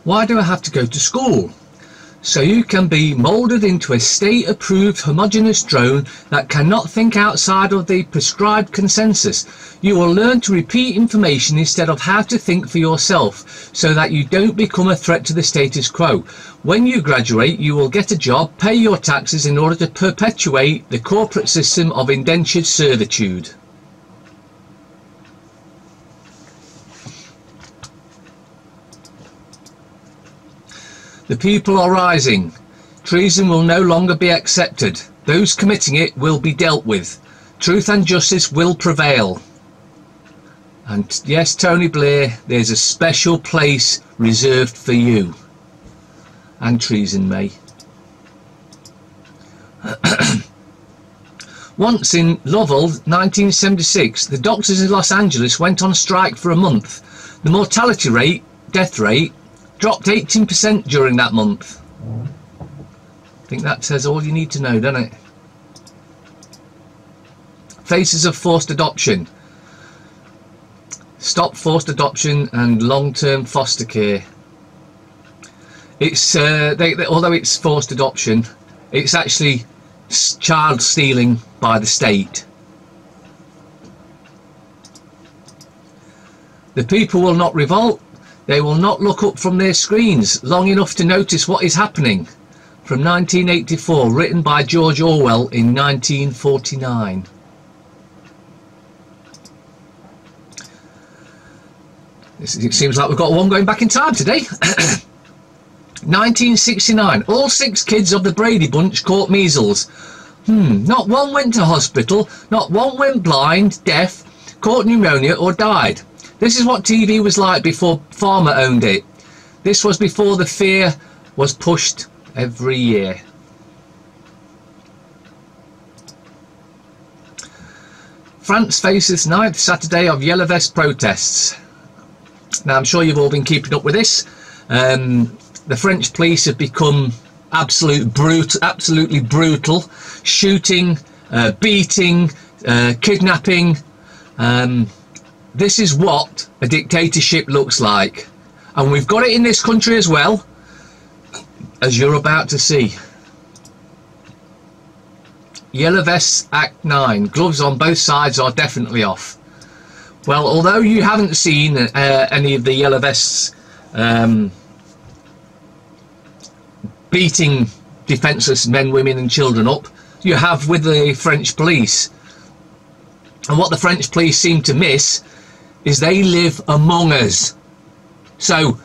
Why do I have to go to school? So you can be moulded into a state-approved homogeneous drone that cannot think outside of the prescribed consensus. You will learn to repeat information instead of how to think for yourself, so that you don't become a threat to the status quo. When you graduate, you will get a job, pay your taxes in order to perpetuate the corporate system of indentured servitude. The people are rising. Treason will no longer be accepted. Those committing it will be dealt with. Truth and justice will prevail. And yes, Tony Blair, there's a special place reserved for you. And Treason May. Once in Lovell, 1976, the doctors in Los Angeles went on strike for a month. The mortality rate, death rate, dropped 18% during that month. I think that says all you need to know, doesn't it? Faces of forced adoption. Stop forced adoption and long-term foster care. It's although it's forced adoption, it's actually child stealing by the state. The people will not revolt. They will not look up from their screens long enough to notice what is happening. From 1984, written by George Orwell in 1949. It seems like we've got one going back in time today. 1969, all 6 kids of the Brady Bunch caught measles. Not one went to hospital, not one went blind, deaf, caught pneumonia or died. This is what TV was like before Pharma owned it. This was before the fear was pushed every year. France faces 9th Saturday of Yellow Vest protests. Now I'm sure you've all been keeping up with this. The French police have become absolutely brutal, shooting, beating, kidnapping. This is what a dictatorship looks like, and we've got it in this country as well, as you're about to see. Yellow Vests Act 9. Gloves on both sides are definitely off. Well, although you haven't seen any of the Yellow Vests beating defenceless men, women and children up, you have with the French police. And what the French police seem to miss is they live among us. So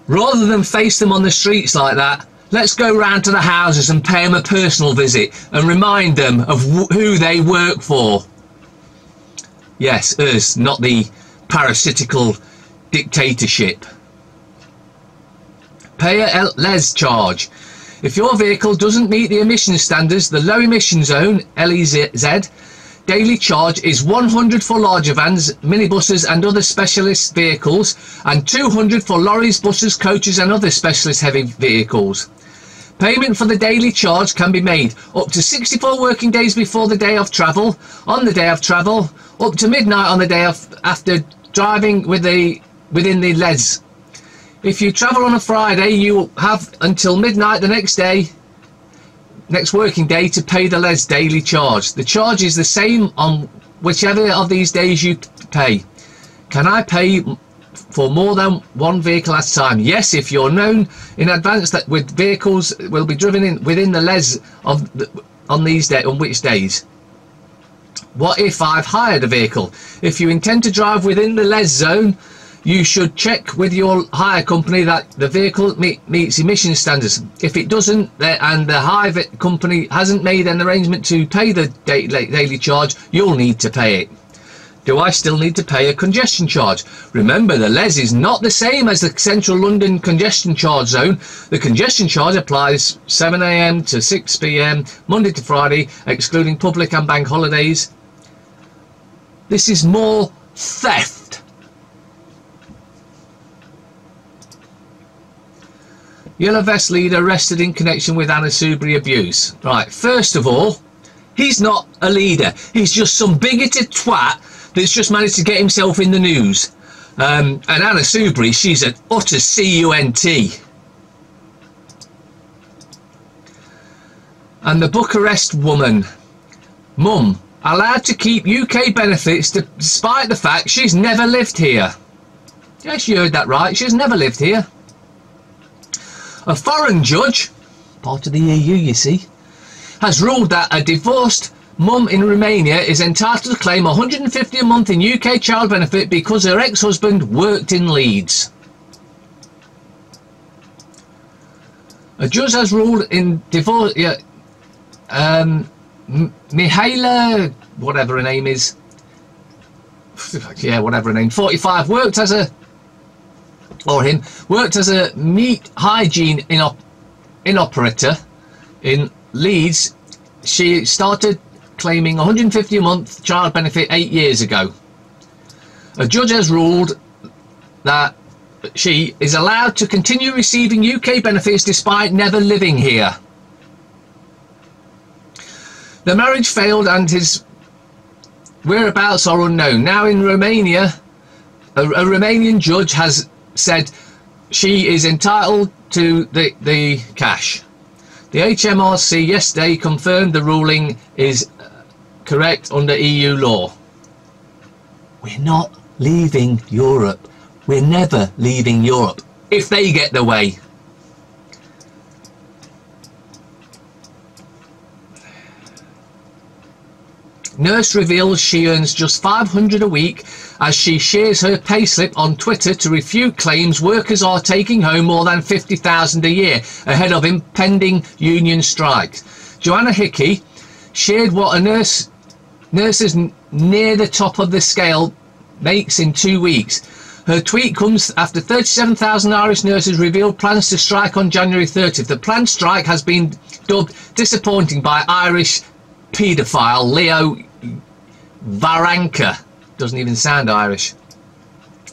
rather than face them on the streets like that, let's go round to the houses and pay them a personal visit and remind them of who they work for. Yes, us, not the parasitical dictatorship. Pay a LEZ charge. If your vehicle doesn't meet the emission standards, the low emission zone, LEZ, daily charge is 100 for larger vans, minibuses and other specialist vehicles, and 200 for lorries, buses, coaches and other specialist heavy vehicles. Payment for the daily charge can be made up to 64 working days before the day of travel, on the day of travel, up to midnight on the day after driving within the LEZ. If you travel on a Friday, you have until midnight the next working day to pay the LEZ daily charge. The charge is the same on whichever of these days you pay. Can I pay for more than one vehicle at a time? Yes, if you're known in advance that with vehicles will be driven in within the LEZ on which days. What if I've hired a vehicle? If you intend to drive within the LEZ zone, you should check with your hire company that the vehicle meets emission standards. If it doesn't, and the hire company hasn't made an arrangement to pay the daily charge, you'll need to pay it. Do I still need to pay a congestion charge? Remember, the LEZ is not the same as the Central London Congestion Charge Zone. The congestion charge applies 7 AM to 6 PM, Monday to Friday, excluding public and bank holidays. This is more theft. Yellow Vest leader arrested in connection with Anna Soubry abuse. Right, first of all, he's not a leader. He's just some bigoted twat that's just managed to get himself in the news. And Anna Soubry, she's an utter cunt. And the BUCHA-REST woman, mum, allowed to keep UK benefits despite the fact she's never lived here. Yes, you heard that right, she's never lived here. A foreign judge, part of the EU you see, has ruled that a divorced mum in Romania is entitled to claim £150 a month in UK child benefit because her ex-husband worked in Leeds. A judge has ruled in divorce... Mihaela, whatever her name is, yeah, whatever her name, 45, worked as a meat hygiene operator in Leeds. She started claiming £150 a month child benefit 8 years ago. A judge has ruled that she is allowed to continue receiving UK benefits despite never living here. The marriage failed and his whereabouts are unknown. Now in Romania, a Romanian judge has said she is entitled to the cash. The HMRC yesterday confirmed the ruling is correct under EU law. We're not leaving Europe. We're never leaving Europe if they get their way. Nurse reveals she earns just $500 a week as she shares her payslip on Twitter to refute claims workers are taking home more than $50,000 a year ahead of impending union strikes. Joanna Hickey shared what a nurses near the top of the scale makes in 2 weeks. Her tweet comes after 37,000 Irish nurses revealed plans to strike on January 30th. The planned strike has been dubbed disappointing by Irish paedophile Leo Varanka. Doesn't even sound Irish.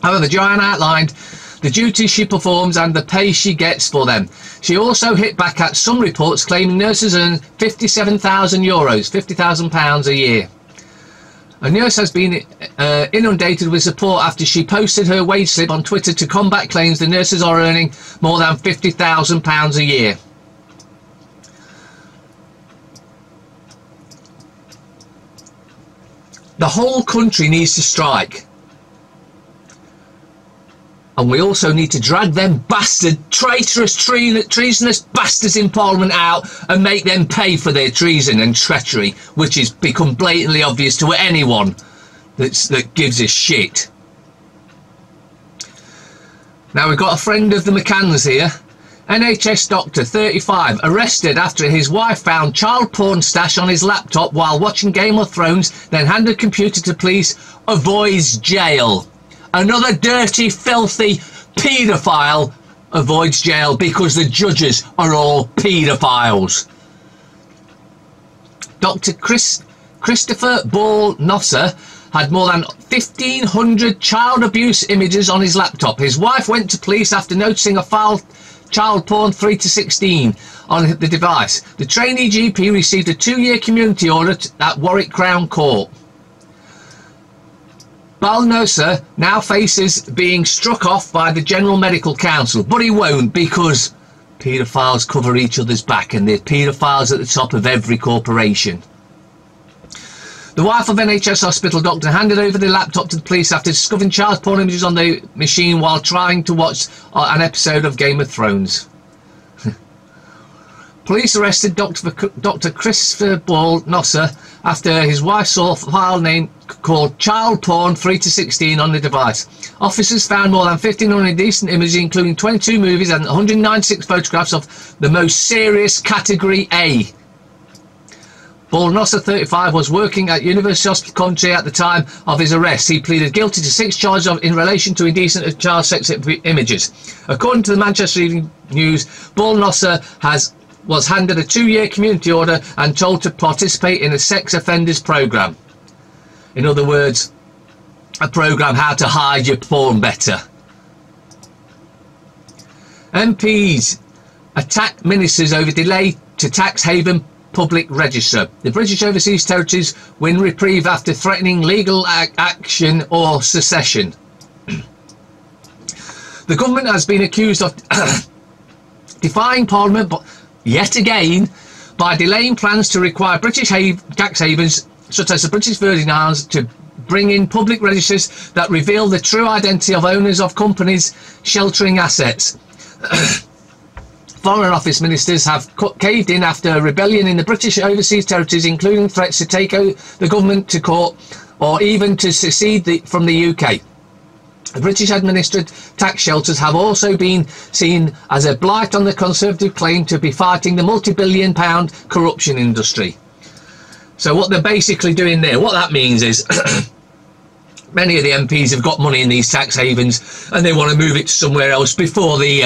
However, Joanne outlined the duties she performs and the pay she gets for them. She also hit back at some reports claiming nurses earn €57,000, £50,000 a year. A nurse has been inundated with support after she posted her wage slip on Twitter to combat claims the nurses are earning more than £50,000 a year. The whole country needs to strike. And we also need to drag them bastard, traitorous, treasonous bastards in Parliament out and make them pay for their treason and treachery, which has become blatantly obvious to anyone that gives a shit. Now we've got a friend of the McCanns here. NHS doctor, 35, arrested after his wife found child porn stash on his laptop while watching Game of Thrones, then handed computer to police, avoids jail. Another dirty, filthy paedophile avoids jail because the judges are all paedophiles. Dr. Christopher Ball Nosser had more than 1,500 child abuse images on his laptop. His wife went to police after noticing a file child porn 3 to 16 on the device. The trainee GP received a 2-year community order at Warwick Crown Court. Balnosa now faces being struck off by the General Medical Council, but he won't because paedophiles cover each other's back and they're paedophiles at the top of every corporation. The wife of NHS hospital doctor handed over the laptop to the police after discovering child porn images on the machine while trying to watch an episode of Game of Thrones. Police arrested Dr. Christopher Ball Nosser after his wife saw a file name called Child Porn 3 to 16 on the device. Officers found more than 1,500 indecent images, including 22 movies and 196 photographs of the most serious Category A. Ball Nosser, 35, was working at University Hospital Coventry at the time of his arrest. He pleaded guilty to 6 charges in relation to indecent child sex images. According to the Manchester Evening News, Ball Nosser was handed a 2-year community order and told to participate in a sex offenders programme. In other words, a programme how to hide your porn better. MPs attack ministers over delay to tax haven public register. The British Overseas Territories win reprieve after threatening legal action or secession. The government has been accused of defying Parliament, but yet again, by delaying plans to require British tax havens, such as the British Virgin Islands, to bring in public registers that reveal the true identity of owners of companies sheltering assets. Foreign Office ministers have caved in after a rebellion in the British overseas territories, including threats to take the government to court or even to secede from the UK. The British administered tax shelters have also been seen as a blight on the Conservative claim to be fighting the multi-billion-pound corruption industry. So what they're basically doing there, what that means is many of the MPs have got money in these tax havens and they want to move it to somewhere else before they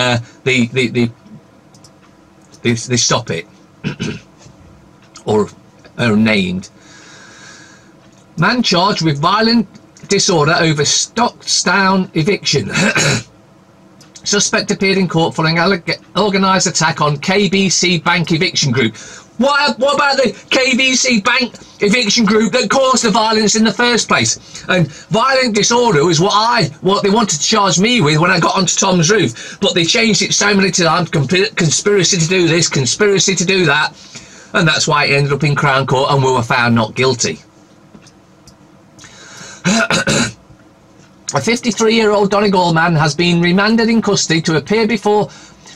stop it or are named. Man charged with violent disorder over Strokestown eviction. Suspect appeared in court following organised attack on KBC Bank eviction group. What about the KBC Bank eviction group that caused the violence in the first place? And violent disorder was what they wanted to charge me with when I got onto Tom's roof, but they changed it so many times. Conspiracy to do this, conspiracy to do that, and that's why it ended up in Crown Court and we were found not guilty. A 53-year-old Donegal man has been remanded in custody to appear before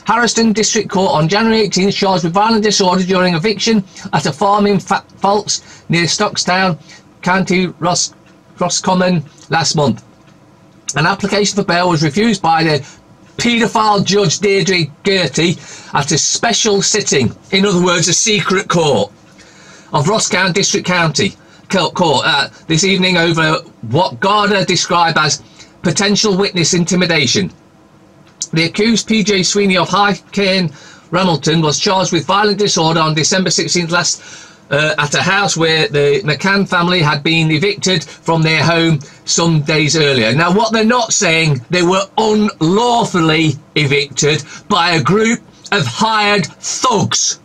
Harriston District Court on January 18th, charged with violent disorder during eviction at a farm in Falls near Strokestown, County Roscommon last month. An application for bail was refused by the paedophile judge Deirdre Gertie at a special sitting, in other words a secret court, of Roscommon District County Court this evening over what Garda described as potential witness intimidation. The accused PJ Sweeney of High Cairn, Ramelton, was charged with violent disorder on December 16th at a house where the McCann family had been evicted from their home some days earlier. Now, what they're not saying, they were unlawfully evicted by a group of hired thugs.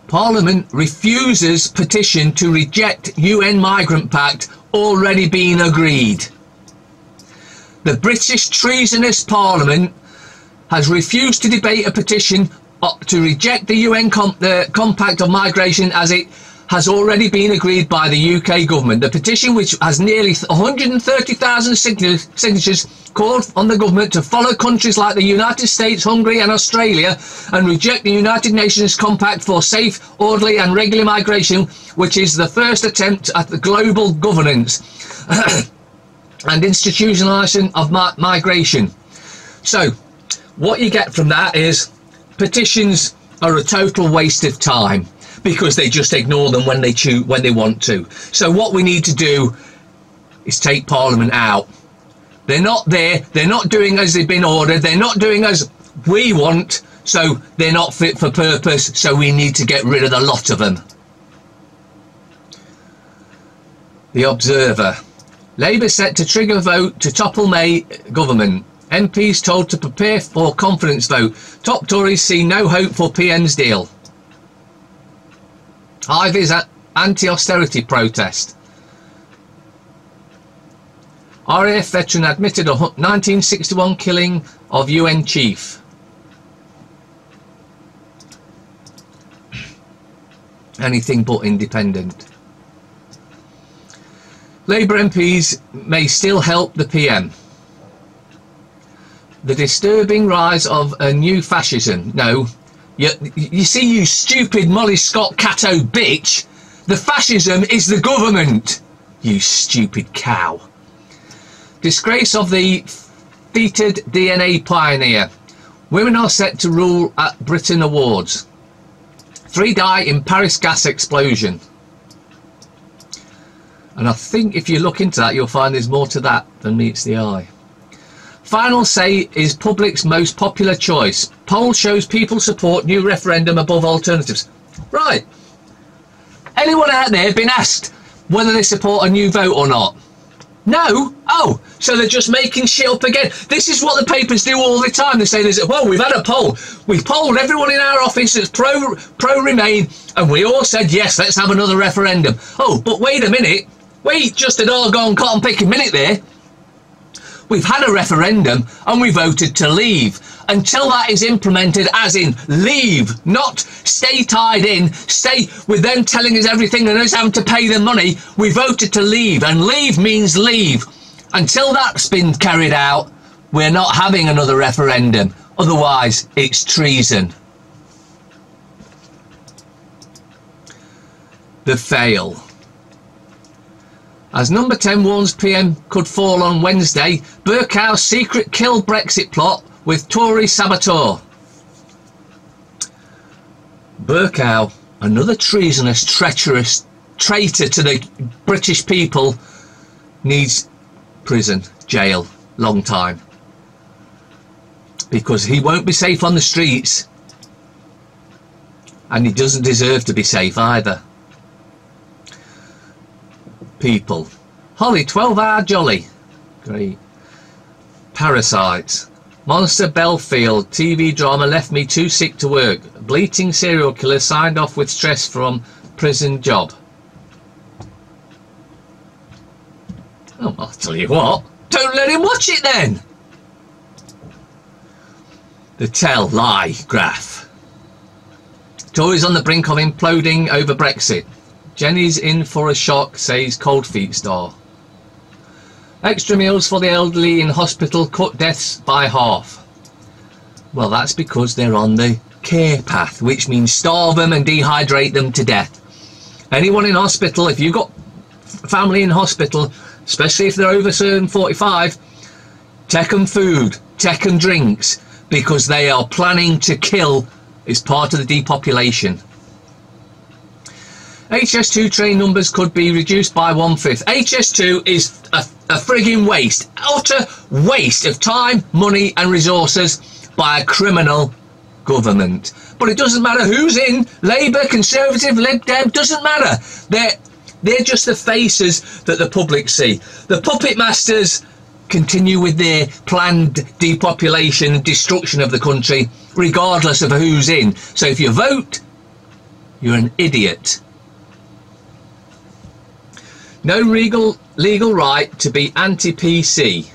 Parliament refuses petition to reject UN Migrant Pact already been agreed. The British treasonous Parliament has refused to debate a petition to reject the UN Compact of Migration as it has already been agreed by the UK government. The petition, which has nearly 130,000 signatures, called on the government to follow countries like the United States, Hungary and Australia and reject the United Nations Compact for safe, orderly and regular migration, which is the first attempt at the global governance and institutionalisation of migration. So, what you get from that is petitions are a total waste of time, because they just ignore them when they want to. So what we need to do is take Parliament out. They're not there, they're not doing as they've been ordered, they're not doing as we want, so they're not fit for purpose, so we need to get rid of the lot of them. The Observer. Labour set to trigger vote to topple May government. MPs told to prepare for confidence vote. Top Tories see no hope for PM's deal. Ivy's anti-austerity protest. RAF veteran admitted a 1961 killing of UN chief. Anything but independent. Labour MPs may still help the PM. The disturbing rise of a new fascism. No. You see, you stupid Molly Scott Cato bitch, the fascism is the government, you stupid cow. Disgrace of the feted DNA pioneer. Women are set to rule at Britain Awards. 3 die in Paris gas explosion. And I think if you look into that, you'll find there's more to that than meets the eye. Final say is public's most popular choice. Poll shows people support new referendum above alternatives. Right. Anyone out there been asked whether they support a new vote or not? No? Oh, so they're just making shit up again. This is what the papers do all the time. They say, well, we've had a poll. We polled everyone in our office that's pro-Remain, and we all said, yes, let's have another referendum. Oh, but wait a minute. Wait just a doggone cotton picking minute there. We've had a referendum and we voted to leave. Until that is implemented, as in leave, not stay tied in, stay with them telling us everything and us having to pay them money. We voted to leave, and leave means leave. Until that's been carried out, we're not having another referendum. Otherwise, it's treason. The fail. As number 10 warns PM could fall on Wednesday, Burkow's secret kill Brexit plot with Tory saboteur. Burkow, another treasonous, treacherous traitor to the British people, needs prison, jail, long time. Because he won't be safe on the streets. And he doesn't deserve to be safe either. People. Holly, 12-hour jolly. Great. Parasites. Monster Belfield. TV drama left me too sick to work. Bleating serial killer signed off with stress from prison job. Oh, I'll tell you what. Don't let him watch it then. The tell lie graph. Tories on the brink of imploding over Brexit. Jenny's in for a shock, says Cold Feet star. Extra meals for the elderly in hospital cut deaths by half. Well, that's because they're on the care path, which means starve them and dehydrate them to death. Anyone in hospital, if you've got family in hospital, especially if they're over certain 45, take them food, take them drinks, because they are planning to kill. It's part of the depopulation. HS2 train numbers could be reduced by 1/5. HS2 is a frigging waste, utter waste of time, money and resources by a criminal government. But it doesn't matter who's in, Labour, Conservative, Lib Dem, doesn't matter. They're just the faces that the public see. The puppet masters continue with their planned depopulation and destruction of the country, regardless of who's in. So if you vote, you're an idiot. No legal right to be anti-PC.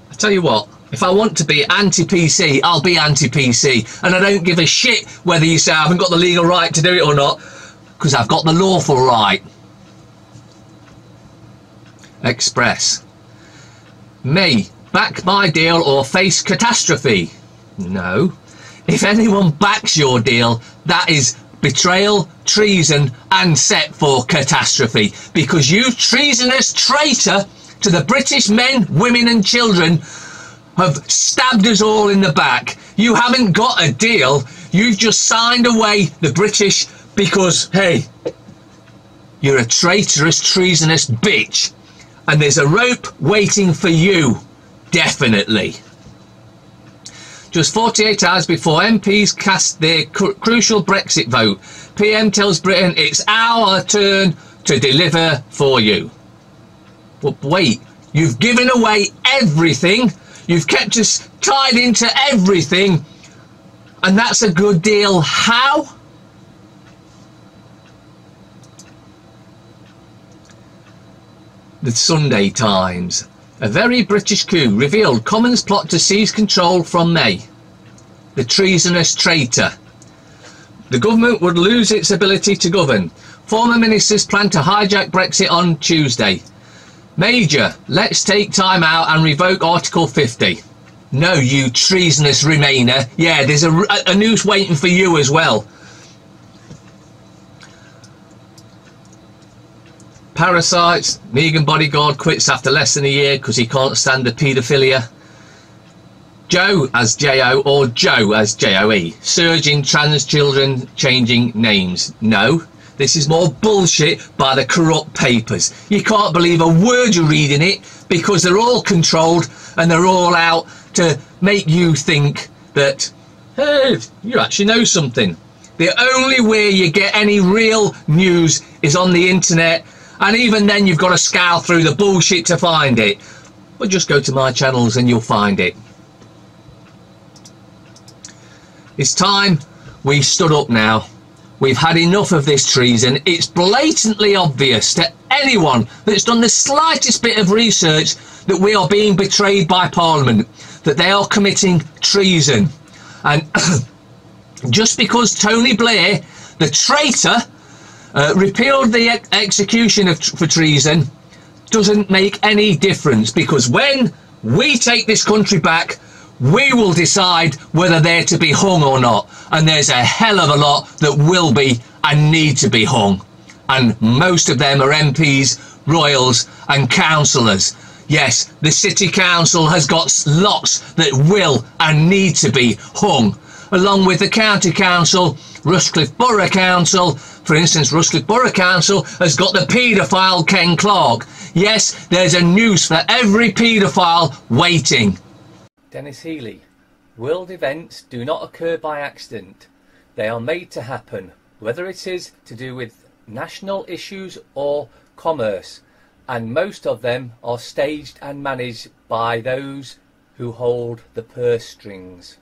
I tell you what, if I want to be anti-PC, I'll be anti-PC. And I don't give a shit whether you say I haven't got the legal right to do it or not, because I've got the lawful right. Express. May back my deal or face catastrophe. No. If anyone backs your deal, that is betrayal, treason and set for catastrophe, because you treasonous traitor to the British men, women and children have stabbed us all in the back. You haven't got a deal, you've just signed away the British because, hey, you're a traitorous, treasonous bitch, and there's a rope waiting for you, definitely. Just 48 hours before MPs cast their crucial Brexit vote, PM tells Britain it's our turn to deliver for you. But wait, you've given away everything, you've kept us tied into everything, and that's a good deal. How? The Sunday Times. A very British coup revealed Commons plot to seize control from May. The treasonous traitor. The government would lose its ability to govern. Former ministers plan to hijack Brexit on Tuesday. Major, let's take time out and revoke Article 50. No, you treasonous Remainer. Yeah, there's a noose waiting for you as well. Parasites. Megan bodyguard quits after less than a year because he can't stand the paedophilia. Joe as J-O or Joe as J-O-E. Surging trans children changing names. No, this is more bullshit by the corrupt papers. You can't believe a word you read in it because they're all controlled and they're all out to make you think that, hey, you actually know something. The only way you get any real news is on the internet. And even then you've got to scour through the bullshit to find it. But just go to my channels and you'll find it. It's time we stood up now. We've had enough of this treason. It's blatantly obvious to anyone that's done the slightest bit of research that we are being betrayed by Parliament, that they are committing treason. And just because Tony Blair, the traitor, repealed the execution for treason doesn't make any difference, because when we take this country back, we will decide whether they're to be hung or not, and there's a hell of a lot that will be and need to be hung, and most of them are MPs, royals and councillors. Yes, the city council has got lots that will and need to be hung, along with the county council, Rushcliffe Borough Council. For instance, Rushcliffe Borough Council has got the paedophile Ken Clark. Yes, there's a noose for every paedophile waiting. Dennis Healy. World events do not occur by accident. They are made to happen, whether it is to do with national issues or commerce, and most of them are staged and managed by those who hold the purse strings.